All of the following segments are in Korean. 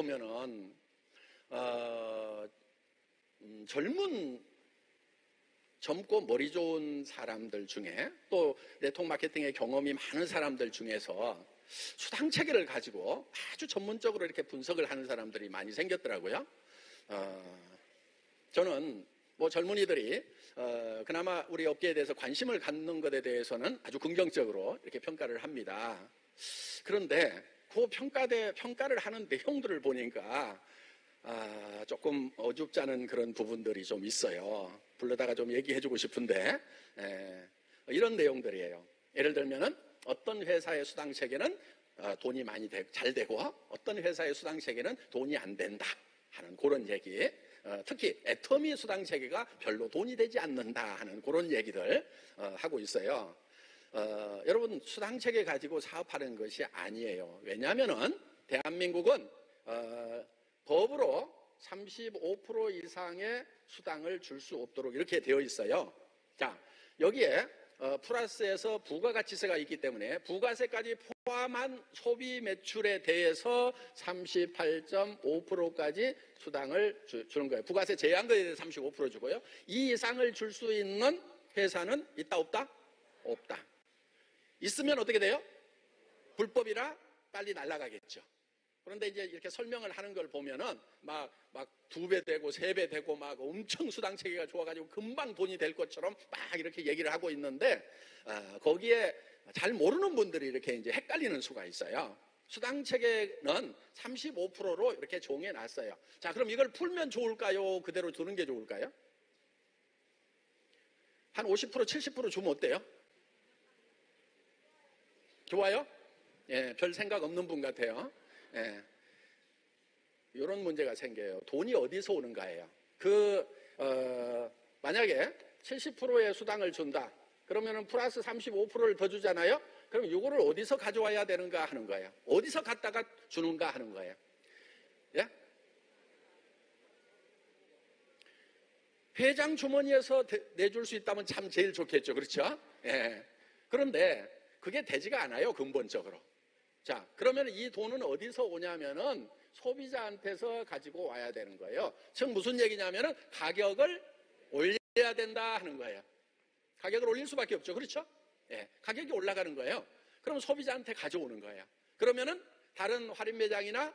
보면은 젊고 머리 좋은 사람들 중에 또 네트워크 마케팅의 경험이 많은 사람들 중에서 수당 체계를 가지고 아주 전문적으로 이렇게 분석을 하는 사람들이 많이 생겼더라고요. 저는 뭐 젊은이들이 그나마 우리 업계에 대해서 관심을 갖는 것에 대해서는 아주 긍정적으로 이렇게 평가를 합니다. 그런데 그 평가를 하는 내용들을 보니까 조금 어줍지 않은 그런 부분들이 좀 있어요. 불러다가 좀 얘기해주고 싶은데 이런 내용들이에요. 예를 들면은 어떤 회사의 수당 체계는 돈이 많이 잘 되고 어떤 회사의 수당 체계는 돈이 안 된다 하는 그런 얘기. 특히 애터미 수당 체계가 별로 돈이 되지 않는다 하는 그런 얘기들 하고 있어요. 여러분 수당 체계 가지고 사업하는 것이 아니에요. 왜냐하면은 대한민국은 법으로 35% 이상의 수당을 줄 수 없도록 이렇게 되어 있어요. 자, 여기에 플러스에서 부가가치세가 있기 때문에 부가세까지 포함한 소비 매출에 대해서 38.5%까지 수당을 주는 거예요. 부가세 제한 거에 대해서 35% 주고요. 이 이상을 줄 수 있는 회사는 있다 없다? 없다. 있으면 어떻게 돼요? 불법이라 빨리 날아가겠죠. 그런데 이제 이렇게 설명을 하는 걸 보면은 막 2배 되고 3배 되고 막 엄청 수당 체계가 좋아가지고 금방 돈이 될 것처럼 막 이렇게 얘기를 하고 있는데 거기에 잘 모르는 분들이 이렇게 이제 헷갈리는 수가 있어요. 수당 체계는 35%로 이렇게 정해 놨어요. 자, 그럼 이걸 풀면 좋을까요? 그대로 두는 게 좋을까요? 한 50%, 70% 주면 어때요? 좋아요? 예, 별 생각 없는 분 같아요. 예, 이런 문제가 생겨요. 돈이 어디서 오는가예요. 만약에 70%의 수당을 준다. 그러면은 플러스 35%를 더 주잖아요. 그럼 이거를 어디서 가져와야 되는가 하는 거예요. 어디서 갖다가 주는가 하는 거예요. 예? 회장 주머니에서 내줄 수 있다면 참 제일 좋겠죠. 그렇죠? 예. 그런데 그게 되지가 않아요. 근본적으로. 자, 그러면 이 돈은 어디서 오냐면은 소비자한테서 가지고 와야 되는 거예요. 즉 무슨 얘기냐면은 가격을 올려야 된다 하는 거예요. 가격을 올릴 수밖에 없죠. 그렇죠? 예, 가격이 올라가는 거예요. 그럼 소비자한테 가져오는 거예요. 그러면은 다른 할인 매장이나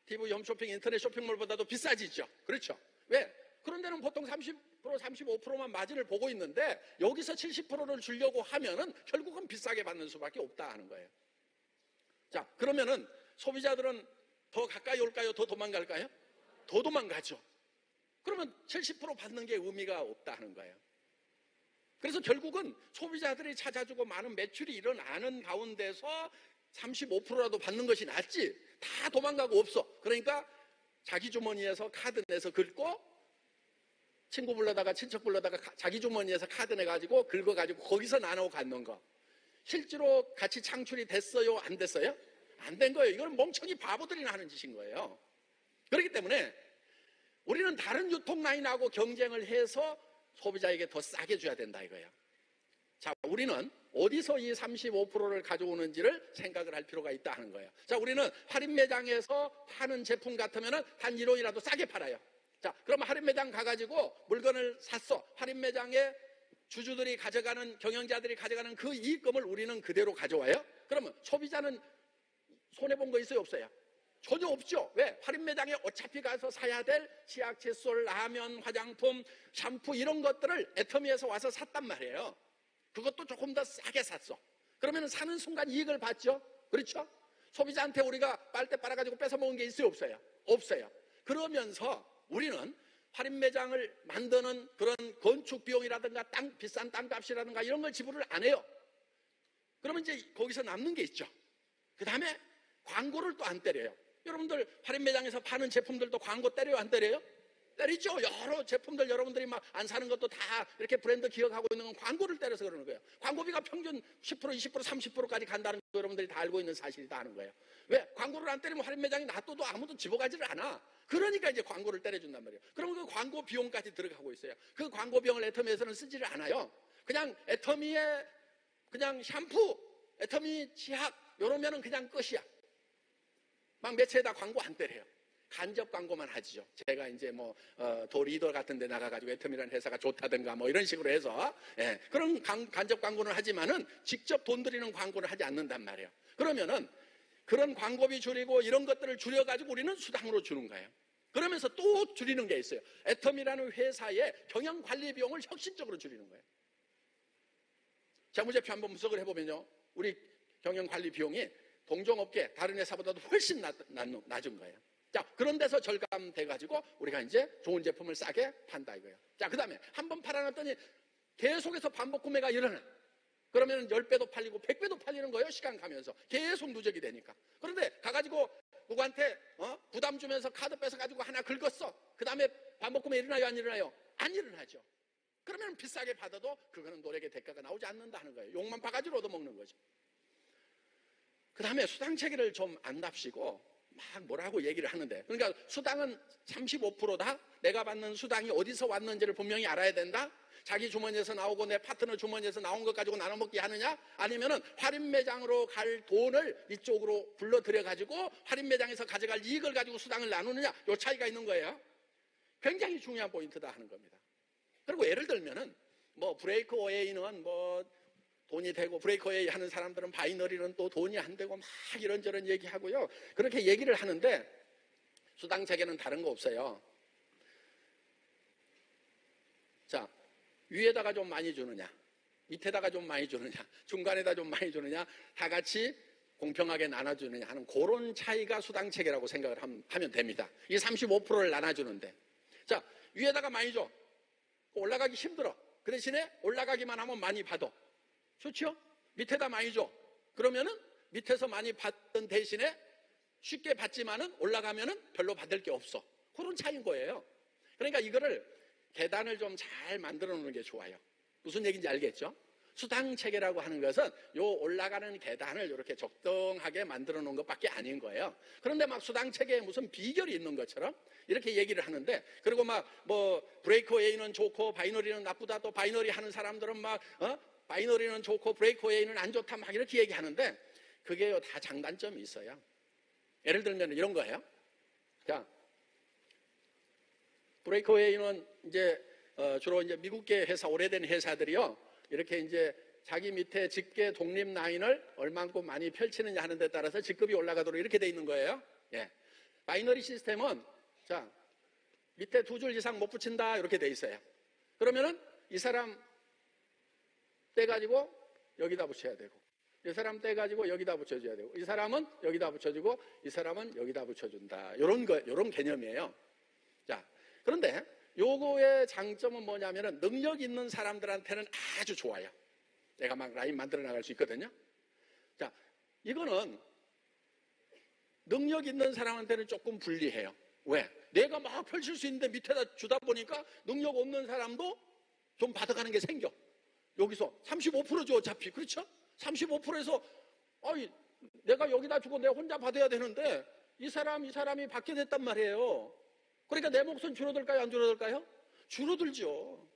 TV 홈쇼핑, 인터넷 쇼핑몰보다도 비싸지죠. 그렇죠? 왜? 그런 데는 보통 30%, 35%만 마진을 보고 있는데 여기서 70%를 주려고 하면은 결국은 비싸게 받는 수밖에 없다 하는 거예요. 자, 그러면은 소비자들은 더 가까이 올까요? 더 도망갈까요? 더 도망가죠. 그러면 70% 받는 게 의미가 없다 하는 거예요. 그래서 결국은 소비자들이 찾아주고 많은 매출이 일어나는 가운데서 35%라도 받는 것이 낫지 다 도망가고 없어. 그러니까 자기 주머니에서 카드 내서 긁고 친구 불러다가 친척 불러다가 자기 주머니에서 카드 내가지고 긁어가지고 거기서 나눠 갖는 거. 실제로 가치 창출이 됐어요? 안 됐어요? 안 된 거예요. 이거는 멍청이 바보들이나 하는 짓인 거예요. 그렇기 때문에 우리는 다른 유통 라인하고 경쟁을 해서 소비자에게 더 싸게 줘야 된다 이거예요. 자, 우리는 어디서 이 35%를 가져오는지를 생각을 할 필요가 있다 하는 거예요. 자, 우리는 할인 매장에서 파는 제품 같으면 한 1원이라도 싸게 팔아요. 자, 그럼 할인 매장 가가지고 물건을 샀어. 할인 매장에 주주들이 가져가는, 경영자들이 가져가는 그 이익금을 우리는 그대로 가져와요. 그러면 소비자는 손해본 거 있어요? 없어요? 전혀 없죠. 왜? 할인 매장에 어차피 가서 사야 될 치약, 칫솔, 라면, 화장품, 샴푸 이런 것들을 애터미에서 와서 샀단 말이에요. 그것도 조금 더 싸게 샀어. 그러면 사는 순간 이익을 받죠? 그렇죠? 소비자한테 우리가 빨대 빨아가지고 뺏어 먹은 게 있어요? 없어요? 없어요. 그러면서 우리는 할인 매장을 만드는 그런 건축 비용이라든가 비싼 땅값이라든가 이런 걸 지불을 안 해요. 그러면 이제 거기서 남는 게 있죠. 그 다음에 광고를 또 안 때려요. 여러분들 할인 매장에서 파는 제품들도 광고 때려요? 안 때려요? 때리죠. 여러 제품들 여러분들이 막 안 사는 것도 다 이렇게 브랜드 기억하고 있는 건 광고를 때려서 그러는 거예요. 광고비가 평균 10%, 20%, 30%까지 간다는 거 여러분들이 다 알고 있는 사실이다 하는 거예요. 왜? 광고를 안 때리면 할인 매장이 놔둬도 아무도 집어가지를 않아. 그러니까 이제 광고를 때려준단 말이에요. 그러면 그 광고 비용까지 들어가고 있어요. 그 광고 비용을 애터미에서는 쓰지를 않아요. 그냥 애터미의 그냥 샴푸, 애터미 치약 이러면은 그냥 끝이야. 막 매체에다 광고 안 때려요. 간접 광고만 하지요. 제가 이제 도 리더 같은 데 나가가지고 애텀이라는 회사가 좋다든가 이런 식으로 해서, 예, 그런 간접 광고는 하지만은 직접 돈 들이는 광고를 하지 않는단 말이에요. 그러면은 그런 광고비 줄이고 이런 것들을 줄여가지고 우리는 수당으로 주는 거예요. 그러면서 또 줄이는 게 있어요. 애텀이라는 회사의 경영 관리 비용을 혁신적으로 줄이는 거예요. 재무제표 한번 분석을 해보면요, 우리 경영 관리 비용이 동종업계 다른 회사보다도 훨씬 낮은 거예요. 자, 그런 데서 절감돼가지고 우리가 이제 좋은 제품을 싸게 판다 이거예요. 자, 그 다음에 한번 팔아놨더니 계속해서 반복 구매가 일어나. 그러면 10배도 팔리고 100배도 팔리는 거예요. 시간 가면서 계속 누적이 되니까. 그런데 가가지고 누구한테 부담 주면서 카드 뺏어가지고 하나 긁었어. 그 다음에 반복 구매 일어나요, 안 일어나요? 안 일어나죠. 그러면 비싸게 받아도 그거는 노력의 대가가 나오지 않는다 하는 거예요. 욕만 바가지로 얻어먹는 거죠. 그 다음에 수당 체계를 좀 안답시고 막 뭐라고 얘기를 하는데, 그러니까 수당은 35%다. 내가 받는 수당이 어디서 왔는지를 분명히 알아야 된다. 자기 주머니에서 나오고 내 파트너 주머니에서 나온 것 가지고 나눠 먹기 하느냐, 아니면은 할인 매장으로 갈 돈을 이쪽으로 불러들여 가지고 할인 매장에서 가져갈 이익을 가지고 수당을 나누느냐, 요 차이가 있는 거예요. 굉장히 중요한 포인트다 하는 겁니다. 그리고 예를 들면은 브레이크웨이는 돈이 되고, 브레이크웨이 하는 사람들은 바이너리는 또 돈이 안 되고 막 이런저런 얘기하고요. 그렇게 얘기를 하는데 수당 체계는 다른 거 없어요. 자, 위에다가 좀 많이 주느냐, 밑에다가 좀 많이 주느냐, 중간에다 좀 많이 주느냐, 다 같이 공평하게 나눠주느냐 하는 그런 차이가 수당 체계라고 생각을 하면 됩니다. 이 35%를 나눠주는데, 자, 위에다가 많이 줘. 올라가기 힘들어. 그 대신에 올라가기만 하면 많이 받아. 좋죠? 밑에다 많이 줘. 그러면은 밑에서 많이 받던 대신에 쉽게 받지만은 올라가면은 별로 받을 게 없어. 그런 차이인 거예요. 그러니까 이거를 계단을 좀 잘 만들어 놓는 게 좋아요. 무슨 얘기인지 알겠죠? 수당 체계라고 하는 것은 요 올라가는 계단을 이렇게 적당하게 만들어 놓은 것밖에 아닌 거예요. 그런데 막 수당 체계에 무슨 비결이 있는 것처럼 이렇게 얘기를 하는데, 그리고 브레이크웨이는 좋고 바이너리는 나쁘다, 또 바이너리 하는 사람들은 바이너리는 좋고 브레이크웨이는 안 좋다 막 이렇게 얘기하는데, 그게요 다 장단점이 있어요. 예를 들면 이런 거예요. 자, 브레이크웨이는 이제 주로 이제 미국계 회사, 오래된 회사들이요, 이렇게 이제 자기 밑에 직계 독립 라인을 얼만큼 많이 펼치느냐 하는 데 따라서 직급이 올라가도록 이렇게 돼 있는 거예요. 예. 바이너리 시스템은 자, 밑에 2줄 이상 못 붙인다 이렇게 돼 있어요. 그러면은 이 사람 떼가지고 여기다 붙여야 되고, 이 사람 떼가지고 여기다 붙여줘야 되고, 이 사람은 여기다 붙여주고, 이 사람은 여기다 붙여준다. 요런 개념이에요. 자, 그런데 요거의 장점은 뭐냐면은 능력 있는 사람들한테는 아주 좋아요. 내가 막 라인 만들어 나갈 수 있거든요. 자, 이거는 능력 있는 사람한테는 조금 불리해요. 왜? 내가 막 펼칠 수 있는데 밑에다 주다 보니까 능력 없는 사람도 좀 받아가는 게 생겨. 여기서 35%죠 어차피. 그렇죠? 35%에서 내가 여기다 주고 내가 혼자 받아야 되는데 이 사람이 받게 됐단 말이에요. 그러니까 내 몫은 줄어들까요, 안 줄어들까요? 줄어들죠.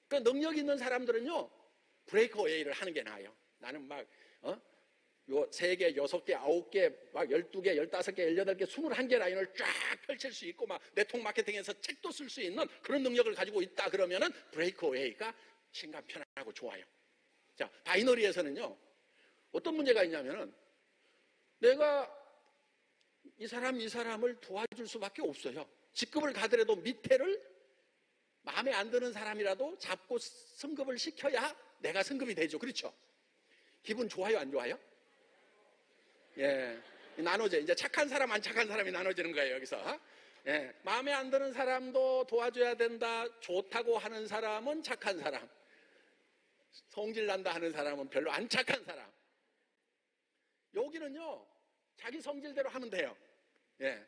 그러니까 능력 있는 사람들은요, 브레이크웨이를 하는 게 나아요. 나는 요 3개, 6개, 9개, 막 12개, 15개, 18개, 21개 라인을 쫙 펼칠 수 있고, 막 네트워크 마케팅에서 책도 쓸 수 있는 그런 능력을 가지고 있다 그러면은 브레이크웨이가 신감 편하고 좋아요. 자, 바이너리에서는요, 어떤 문제가 있냐면은 내가 이 사람을 도와줄 수밖에 없어요. 직급을 가더라도 밑에를 마음에 안 드는 사람이라도 잡고 승급을 시켜야 내가 승급이 되죠. 그렇죠? 기분 좋아요, 안 좋아요? 예, 나눠져. 이제 착한 사람, 안 착한 사람이 나눠지는 거예요, 여기서. 예, 마음에 안 드는 사람도 도와줘야 된다. 좋다고 하는 사람은 착한 사람, 성질 난다 하는 사람은 별로 안 착한 사람. 여기는요, 자기 성질대로 하면 돼요. 예.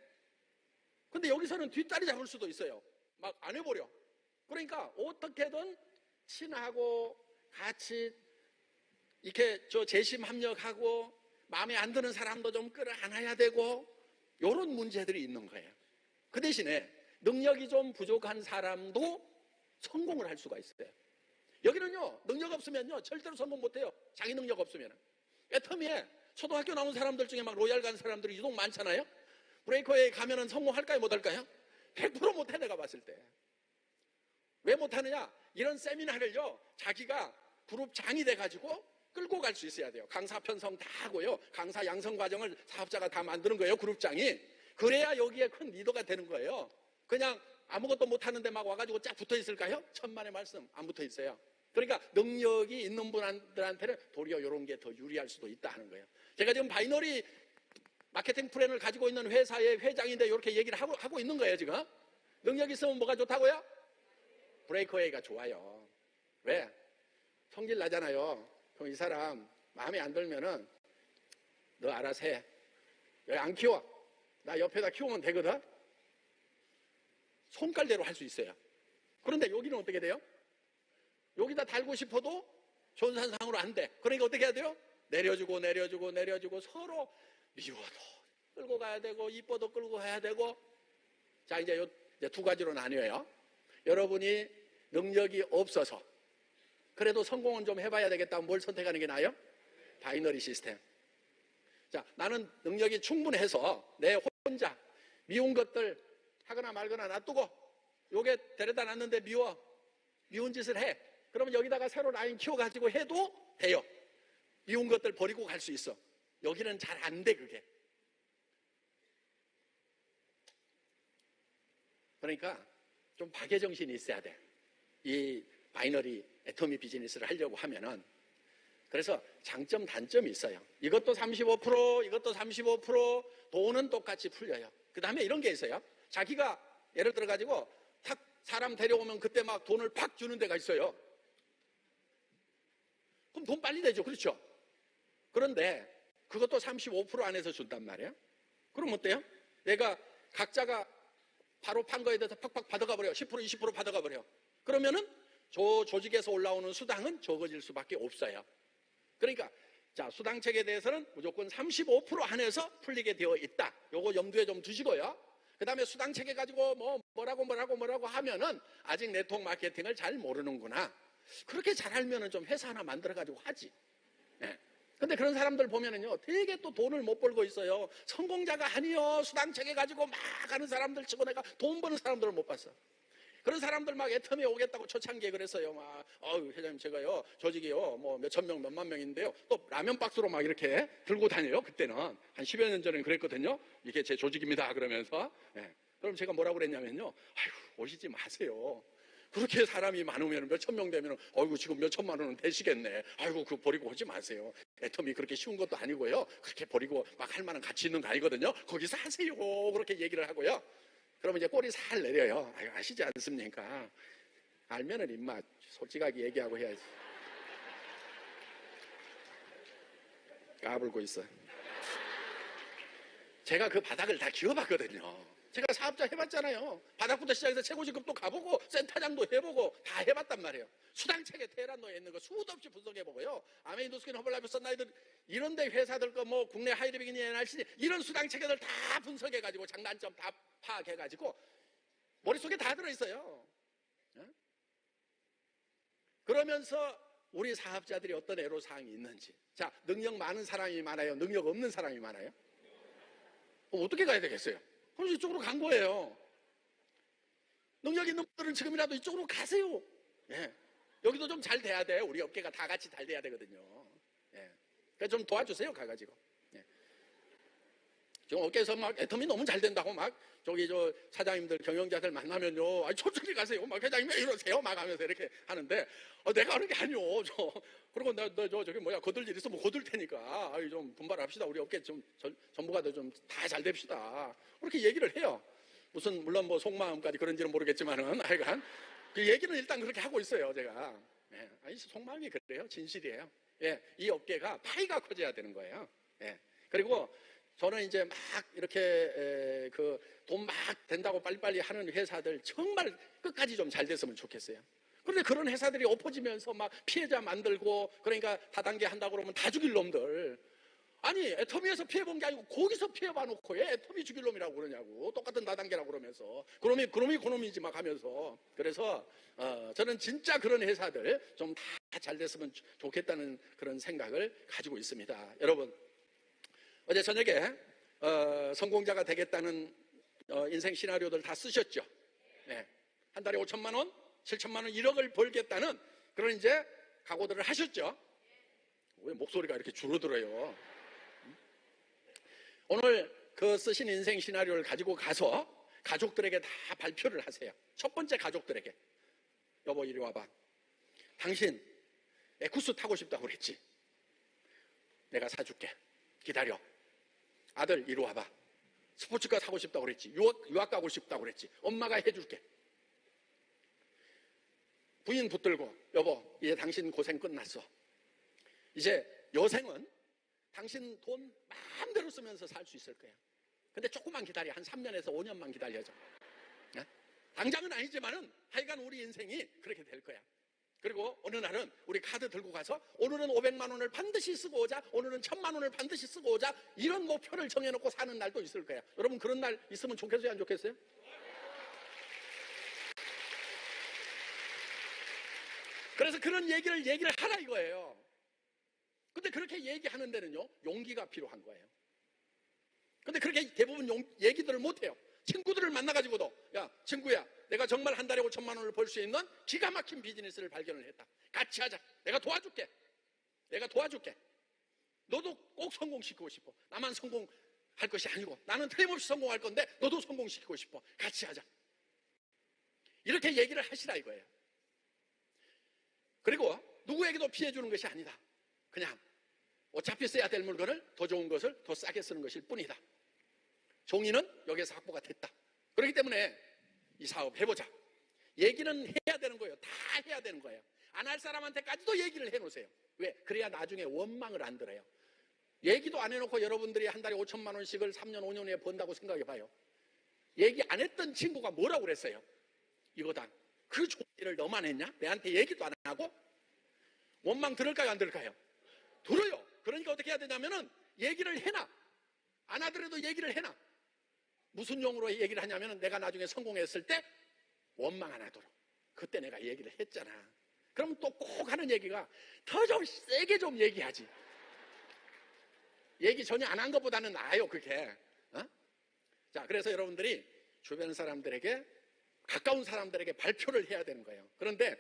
근데 여기서는 뒷다리 잡을 수도 있어요. 막 안 해버려. 그러니까 어떻게든 친하고 같이 이렇게 재심 합력하고 마음에 안 드는 사람도 좀 끌어안아야 되고, 이런 문제들이 있는 거예요. 그 대신에 능력이 좀 부족한 사람도 성공을 할 수가 있어요. 여기는요, 능력 없으면요 절대로 성공 못해요. 자기 능력 없으면. 애터미에 초등학교 나온 사람들 중에 막 로얄 간 사람들이 유독 많잖아요. 브레이커웨이 가면은 성공할까요? 못할까요? 100% 못해, 내가 봤을 때. 왜 못하느냐? 이런 세미나를요, 자기가 그룹장이 돼가지고 끌고 갈 수 있어야 돼요. 강사 편성 다 하고요. 강사 양성 과정을 사업자가 다 만드는 거예요, 그룹장이. 그래야 여기에 큰 리더가 되는 거예요. 그냥 아무것도 못하는데 막 와가지고 쫙 붙어 있을까요? 천만의 말씀, 안 붙어 있어요. 그러니까 능력이 있는 분들한테는 도리어 이런 게 더 유리할 수도 있다 하는 거예요. 제가 지금 바이너리 마케팅 플랜을 가지고 있는 회사의 회장인데 이렇게 얘기를 하고 있는 거예요, 지금. 능력 있으면 뭐가 좋다고요? 브레이크웨이가 좋아요. 왜? 성질 나잖아요. 그럼 이 사람 마음에 안 들면은 너 알아서 해. 여기 안 키워. 나 옆에다 키우면 되거든. 손깔대로 할 수 있어요. 그런데 여기는 어떻게 돼요? 여기다 달고 싶어도 전산상으로 안 돼. 그러니까 어떻게 해야 돼요? 내려주고 서로 미워도 끌고 가야 되고 이뻐도 끌고 가야 되고. 자, 이제 두 가지로 나뉘어요. 여러분이 능력이 없어서 그래도 성공은 좀 해봐야 되겠다면 뭘 선택하는 게 나아요? 바이너리 시스템. 자, 나는 능력이 충분해서 내 혼자 미운 것들 하거나 말거나 놔두고 요게 데려다 놨는데 미운 짓을 해. 그러면 여기다가 새로 라인 키워가지고 해도 돼요. 미운 것들 버리고 갈 수 있어. 여기는 잘 안 돼, 그게. 그러니까 좀 박애정신이 있어야 돼. 이 바이너리 애터미 비즈니스를 하려고 하면은. 그래서 장점, 단점이 있어요. 이것도 35%, 이것도 35%, 돈은 똑같이 풀려요. 그 다음에 이런 게 있어요. 자기가 예를 들어가지고 탁 사람 데려오면 그때 막 돈을 팍 주는 데가 있어요. 그럼 돈 빨리 내죠. 그렇죠? 그런데 그것도 35% 안에서 준단 말이에요. 그럼 어때요? 내가 각자가 바로 판 거에 대해서 팍팍 받아가 버려요. 10%, 20% 받아가 버려요. 그러면은 저 조직에서 올라오는 수당은 적어질 수밖에 없어요. 그러니까 자, 수당책에 대해서는 무조건 35% 안에서 풀리게 되어 있다. 요거 염두에 좀 두시고요. 그 다음에 수당책에 가지고 뭐라고 하면은 아직 네트워크 마케팅을 잘 모르는구나. 그렇게 잘 알면은 좀 회사 하나 만들어가지고 하지. 예. 근데 그런 사람들 보면은요, 되게 또 돈을 못 벌고 있어요. 성공자가 아니요. 수당책에 가지고 막 하는 사람들 치고 내가 돈 버는 사람들을 못 봤어. 그런 사람들 막 애터미에 오겠다고 초창기에 그랬어요. 막, 회장님, 제가요, 조직이요, 뭐 몇천 명, 몇만 명인데요. 또 라면 박스로 막 이렇게 들고 다녀요. 그때는. 한 10여 년 전에는 그랬거든요. 이게 제 조직입니다. 그러면서. 예. 그럼 제가 뭐라고 그랬냐면요. 아이고, 오시지 마세요. 그렇게 사람이 많으면 몇천 명 되면, 어이구, 지금 몇천만 원은 되시겠네. 아이고, 그거 버리고 오지 마세요. 애터미 그렇게 쉬운 것도 아니고요. 그렇게 버리고 막 할 만한 가치 있는 거 아니거든요. 거기서 하세요. 그렇게 얘기를 하고요. 그러면 이제 꼬리 살 내려요. 아시지 않습니까? 알면은 임마 솔직하게 얘기하고 해야지. 까불고 있어. 제가 그 바닥을 다 기어봤거든요. 제가 사업자 해봤잖아요. 바닥부터 시작해서 최고직급도 가보고 센터장도 해보고 다 해봤단 말이에요. 수당책에 테헤란노에 있는 거 수도 없이 분석해보고요. 아메인도스킨, 허벌라이프, 선라이드 이런 데 회사들 거 뭐 국내 하이드빅이니 NRC 이런 수당체계들 다 분석해가지고 장단점 다 파악해가지고 머릿속에 다 들어있어요. 그러면서 우리 사업자들이 어떤 애로사항이 있는지. 자, 능력 많은 사람이 많아요? 능력 없는 사람이 많아요? 어떻게 가야 되겠어요? 그럼 이쪽으로 간 거예요. 능력 있는 분들은 지금이라도 이쪽으로 가세요. 예. 여기도 좀 잘 돼야 돼. 우리 업계가 다 같이 잘 돼야 되거든요. 예. 그러니까 좀 도와주세요, 가가지고. 예. 지금 업계에서 막 애터미 너무 잘 된다고 막 저기 저 사장님들, 경영자들 만나면요. 천천히 가세요. 막 회장님 왜 이러세요? 막 하면서 이렇게 하는데 내가 하는 게 아니오. 그리고 저기 거들 일 있으면 거들 테니까 좀 분발합시다. 우리 업계 좀 전부가 좀 다 잘 됩시다. 그렇게 얘기를 해요. 물론 뭐 속마음까지 그런지는 모르겠지만은 하여간 그 얘기는 일단 그렇게 하고 있어요, 제가. 예. 아니, 속마음이 그래요. 진실이에요. 예. 이 업계가 파이가 커져야 되는 거예요. 예. 그리고 저는 이제 막 이렇게 돈 막 된다고 빨리빨리 하는 회사들 정말 끝까지 좀 잘 됐으면 좋겠어요. 그런데 그런 회사들이 엎어지면서 막 피해자 만들고 그러니까 다단계 한다고 그러면 다 죽일 놈들. 아니, 애터미에서 피해본 게 아니고 거기서 피해봐 놓고 왜 애터미 죽일 놈이라고 그러냐고. 똑같은 다단계라고 그러면서. 그놈이지 막 하면서. 그래서 저는 진짜 그런 회사들 좀 다 잘 됐으면 좋겠다는 그런 생각을 가지고 있습니다. 여러분, 어제 저녁에 성공자가 되겠다는 인생 시나리오들 다 쓰셨죠. 네. 한 달에 5천만 원, 7천만 원, 1억을 벌겠다는 그런 이제 각오들을 하셨죠. 왜 목소리가 이렇게 줄어들어요? 오늘 그 쓰신 인생 시나리오를 가지고 가서 가족들에게 다 발표를 하세요. 첫 번째 가족들에게. 여보 이리 와봐. 당신 에쿠스 타고 싶다고 그랬지? 내가 사줄게. 기다려. 아들 이리 와봐. 스포츠카 사고 싶다고 그랬지? 유학 가고 싶다고 그랬지? 엄마가 해줄게. 부인 붙들고 여보 이제 당신 고생 끝났어. 이제 여생은 당신 돈 마음대로 쓰면서 살 수 있을 거야. 근데 조금만 기다려. 한 3년에서 5년만 기다려줘. 네? 당장은 아니지만은 하여간 우리 인생이 그렇게 될 거야. 그리고 어느 날은 우리 카드 들고 가서 오늘은 500만 원을 반드시 쓰고 오자, 오늘은 1000만 원을 반드시 쓰고 오자, 이런 목표를 정해놓고 사는 날도 있을 거야. 여러분 그런 날 있으면 좋겠어요 안 좋겠어요? 그래서 그런 얘기를 하라 이거예요. 근데 그렇게 얘기하는 데는요 용기가 필요한 거예요. 근데 그렇게 대부분 얘기들을 못해요. 친구들을 만나가지고도 야 친구야 내가 정말 한 달에 5천만 원을 벌 수 있는 기가 막힌 비즈니스를 발견을 했다. 같이 하자. 내가 도와줄게. 너도 꼭 성공시키고 싶어. 나만 성공할 것이 아니고 나는 틀림없이 성공할 건데 너도 성공시키고 싶어. 같이 하자. 이렇게 얘기를 하시라 이거예요. 그리고 누구에게도 피해 주는 것이 아니다. 그냥 어차피 써야 될 물건을 더 좋은 것을 더 싸게 쓰는 것일 뿐이다. 종이는 여기에서 확보가 됐다. 그렇기 때문에 이 사업 해보자. 얘기는 해야 되는 거예요. 다 해야 되는 거예요. 안 할 사람한테까지도 얘기를 해놓으세요. 왜? 그래야 나중에 원망을 안 들어요. 얘기도 안 해놓고 여러분들이 한 달에 5천만 원씩을 3년 5년 후에 번다고 생각해봐요. 얘기 안 했던 친구가 뭐라고 그랬어요? 이거다. 그 좋은 일을 너만 했냐? 내한테 얘기도 안 하고? 원망 들을까요 안 들을까요? 들어요. 그러니까 어떻게 해야 되냐면은 얘기를 해놔. 안 하더라도 얘기를 해놔. 무슨 용으로 얘기를 하냐면은 내가 나중에 성공했을 때 원망 안 하도록. 그때 내가 얘기를 했잖아. 그럼 또 꼭 하는 얘기가 더 좀 세게 좀 얘기하지. 얘기 전혀 안 한 것보다는 나아요 그게. 자 그래서 여러분들이 주변 사람들에게 가까운 사람들에게 발표를 해야 되는 거예요. 그런데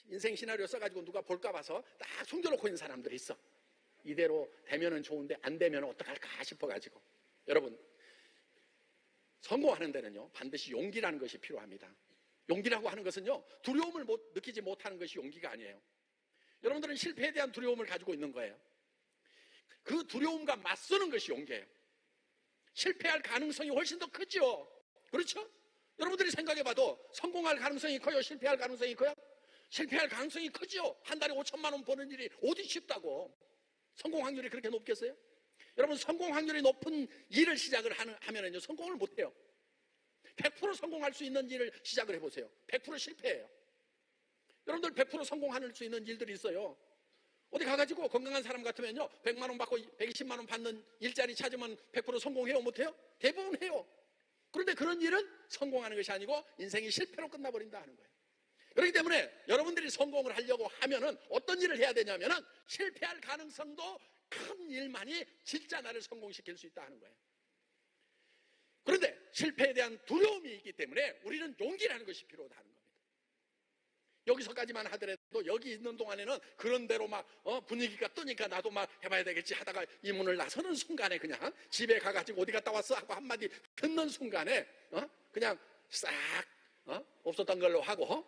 인생 시나리오 써가지고 누가 볼까 봐서 딱 숨겨놓고 있는 사람들이 있어. 이대로 되면은 좋은데 안 되면 어떡할까 싶어가지고. 여러분 성공하는 데는요 반드시 용기라는 것이 필요합니다. 용기라고 하는 것은요 두려움을 느끼지 못하는 것이 용기가 아니에요. 여러분들은 실패에 대한 두려움을 가지고 있는 거예요. 그 두려움과 맞서는 것이 용기예요. 실패할 가능성이 훨씬 더 크죠. 그렇죠? 여러분들이 생각해봐도 성공할 가능성이 커요? 실패할 가능성이 커요? 실패할 가능성이 크죠. 한 달에 5천만 원 버는 일이 어디 쉽다고. 성공 확률이 그렇게 높겠어요? 여러분 성공 확률이 높은 일을 시작을 하면은요 성공을 못해요. 100% 성공할 수 있는 일을 시작을 해보세요. 100% 실패해요. 여러분들 100% 성공할 수 있는 일들이 있어요. 어디 가가지고 건강한 사람 같으면요 100만 원 받고 120만 원 받는 일자리 찾으면 100% 성공해요? 못해요? 대부분 해요. 그런데 그런 일은 성공하는 것이 아니고 인생이 실패로 끝나버린다 하는 거예요. 그렇기 때문에 여러분들이 성공을 하려고 하면은 어떤 일을 해야 되냐면은 실패할 가능성도 큰 일만이 진짜 나를 성공시킬 수 있다 하는 거예요. 그런데 실패에 대한 두려움이 있기 때문에 우리는 용기라는 것이 필요하다는 겁니다. 여기서까지만 하더라도 여기 있는 동안에는 그런 대로 막 분위기가 뜨니까 나도 막 해봐야 되겠지 하다가 이 문을 나서는 순간에 그냥 집에 가가지고 어디 갔다 왔어 하고 한마디 듣는 순간에 그냥 싹 없었던 걸로 하고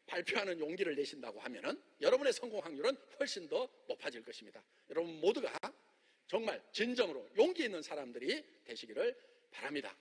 발표하는 용기를 내신다고 하면은 여러분의 성공 확률은 훨씬 더 높아질 것입니다. 여러분 모두가 정말 진정으로 용기 있는 사람들이 되시기를 바랍니다.